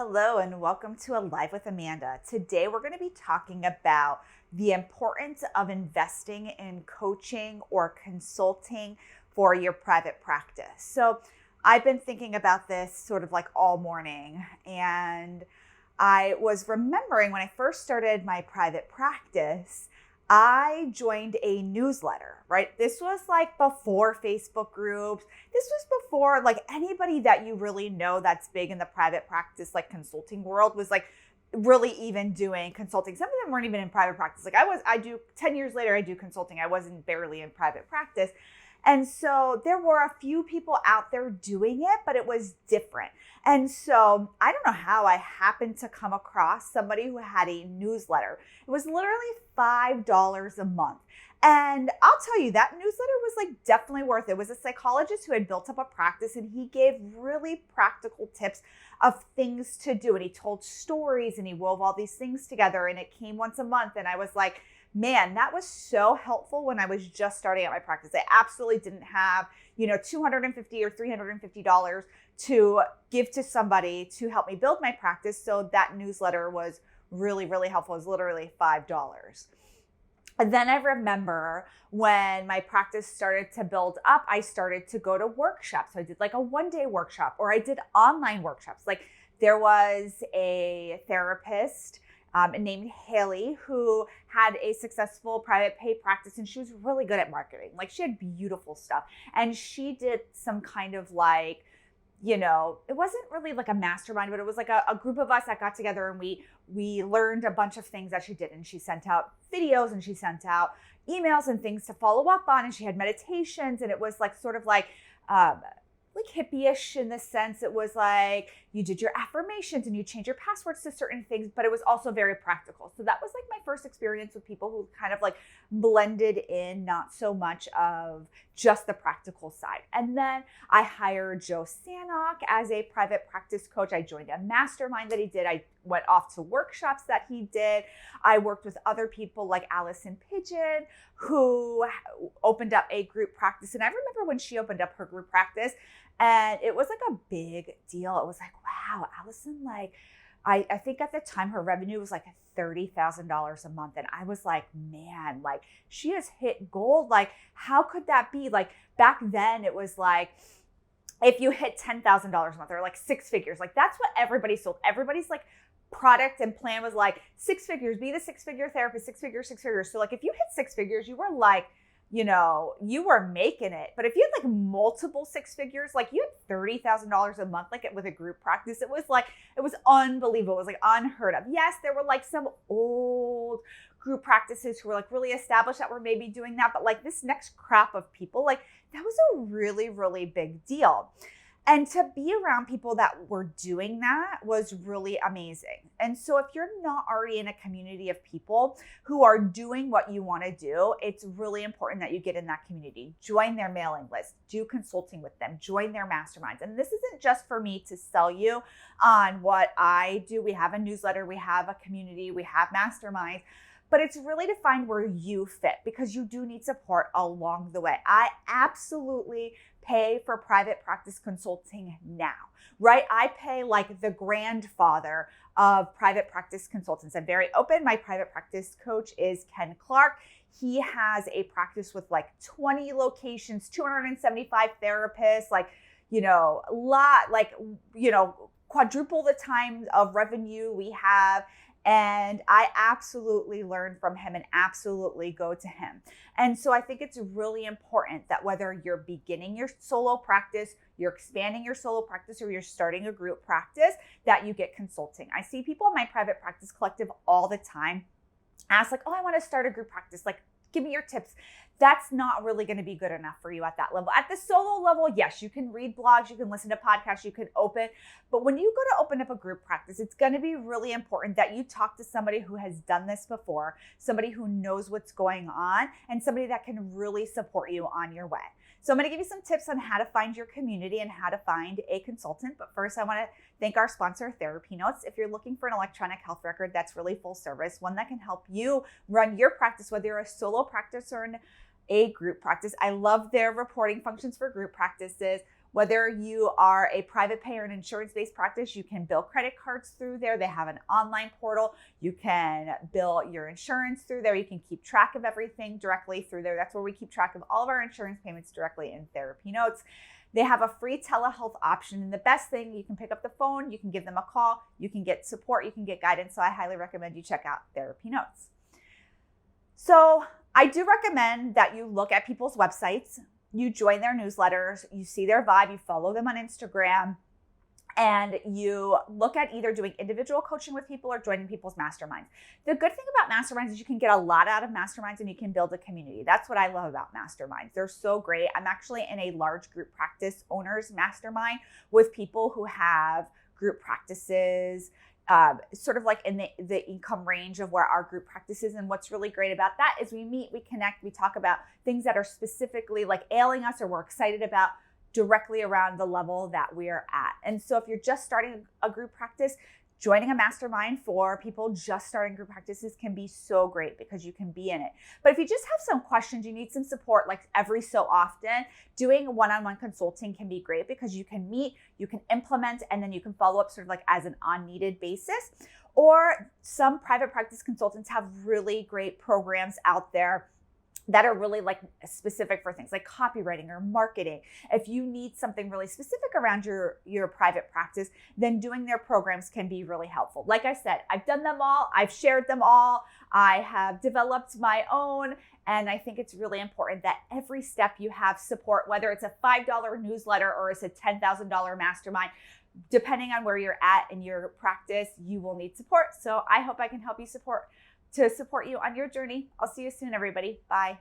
Hello, and welcome to Alive with Amanda. Today, we're going to be talking about the importance of investing in coaching or consulting for your private practice. So I've been thinking about this sort of like all morning, and I was remembering when I first started my private practice, I joined a newsletter, right? This was like before Facebook groups. This was before like anybody that you really know that's big in the private practice, like consulting world was like really even doing consulting. Some of them weren't even in private practice. Like I do 10 years later, I do consulting. I wasn't barely in private practice. And so there were a few people out there doing it, but it was different. And so I don't know how I happened to come across somebody who had a newsletter. It was literally $5 a month. And I'll tell you, that newsletter was like definitely worth it. It was a psychologist who had built up a practice, and he gave really practical tips of things to do. And he told stories and he wove all these things together, and it came once a month. And I was like, man, that was so helpful when I was just starting out my practice. I absolutely didn't have, $250 or $350 to give to somebody to help me build my practice. So that newsletter was really, really helpful. It was literally $5. And then I remember when my practice started to build up, I started to go to workshops. So I did like a one-day workshop, or I did online workshops. Like there was a therapist named Haley, who had a successful private pay practice, and she was really good at marketing. Like she had beautiful stuff. And she did some kind of like, it wasn't really like a mastermind, but it was like a group of us that got together, and we learned a bunch of things that she did. And she sent out videos, and she sent out emails and things to follow up on. And she had meditations, and it was like sort of like hippie-ish in the sense. It was like you did your affirmations and you change your passwords to certain things, but it was also very practical. So that was like my first experience with people who kind of like blended in not so much of just the practical side. And then I hired Joe Sanok as a private practice coach. I joined a mastermind that he did. I went off to workshops that he did. I worked with other people like Allison Pigeon, who opened up a group practice. And I remember when she opened up her group practice, and it was like a big deal. It was like, wow, Allison, like, I think at the time her revenue was like $30,000 a month. And I was like, man, like she has hit gold. Like, how could that be? Like back then it was like, if you hit $10,000 a month or like six figures, like that's what everybody sold. Everybody's like product and plan was like six figures, be the six-figure therapist, six figures. So like if you hit six figures, you were like, you were making it. But if you had like multiple six figures, like you had $30,000 a month, like with a group practice, it was unbelievable. It was like unheard of. Yes, there were like some old group practices who were like really established that were maybe doing that. But like this next crop of people, like that was a really, really big deal. And to be around people that were doing that was really amazing. And so if you're not already in a community of people who are doing what you want to do, it's really important that you get in that community. Join their mailing list, do consulting with them, join their masterminds. And this isn't just for me to sell you on what I do. We have a newsletter, we have a community, we have masterminds. But it's really to find where you fit, because you do need support along the way. I absolutely pay for private practice consulting now, right? I pay like the grandfather of private practice consultants. I'm very open. My private practice coach is Ken Clark. He has a practice with like 20 locations, 275 therapists, quadruple the time of revenue we have. And I absolutely learn from him and absolutely go to him. And so I think it's really important that whether you're beginning your solo practice, you're expanding your solo practice, or you're starting a group practice, that you get consulting. I see people in my private practice collective all the time ask like, oh, I want to start a group practice. Like, give me your tips. That's not really going to be good enough for you at that level. At the solo level, yes, you can read blogs, you can listen to podcasts, you can open. But when you go to open up a group practice, it's going to be really important that you talk to somebody who has done this before, somebody who knows what's going on, and somebody that can really support you on your way. So I'm going to give you some tips on how to find your community and how to find a consultant. But first, I want to thank our sponsor, TherapyNotes. If you're looking for an electronic health record that's really full service, one that can help you run your practice, whether you're a solo practice or a group practice. I love their reporting functions for group practices. Whether you are a private pay or an insurance-based practice, you can bill credit cards through there. They have an online portal. You can bill your insurance through there. You can keep track of everything directly through there. That's where we keep track of all of our insurance payments directly in TherapyNotes. They have a free telehealth option. And the best thing, you can pick up the phone, you can give them a call, you can get support, you can get guidance. So I highly recommend you check out TherapyNotes. So I do recommend that you look at people's websites, you join their newsletters, you see their vibe, you follow them on Instagram, and you look at either doing individual coaching with people or joining people's masterminds. The good thing about masterminds is you can get a lot out of masterminds and you can build a community. That's what I love about masterminds. They're so great. I'm actually in a large group practice owners mastermind with people who have group practices, sort of like in the income range of where our group practices. And what's really great about that is we meet, we connect, we talk about things that are specifically like ailing us or we're excited about directly around the level that we're at. And so if you're just starting a group practice, joining a mastermind for people just starting group practices can be so great because you can be in it. But if you just have some questions, you need some support like every so often, doing one-on-one consulting can be great because you can meet, you can implement, and then you can follow up sort of like as an on-needed basis. Or some private practice consultants have really great programs out there that are really like specific for things like copywriting or marketing. If you need something really specific around your private practice, then doing their programs can be really helpful. Like I said, I've done them all. I've shared them all. I have developed my own. And I think it's really important that every step you have support, whether it's a $5 newsletter or it's a $10,000 mastermind, depending on where you're at in your practice, you will need support. So I hope I can help you support you on your journey. I'll see you soon, everybody. Bye.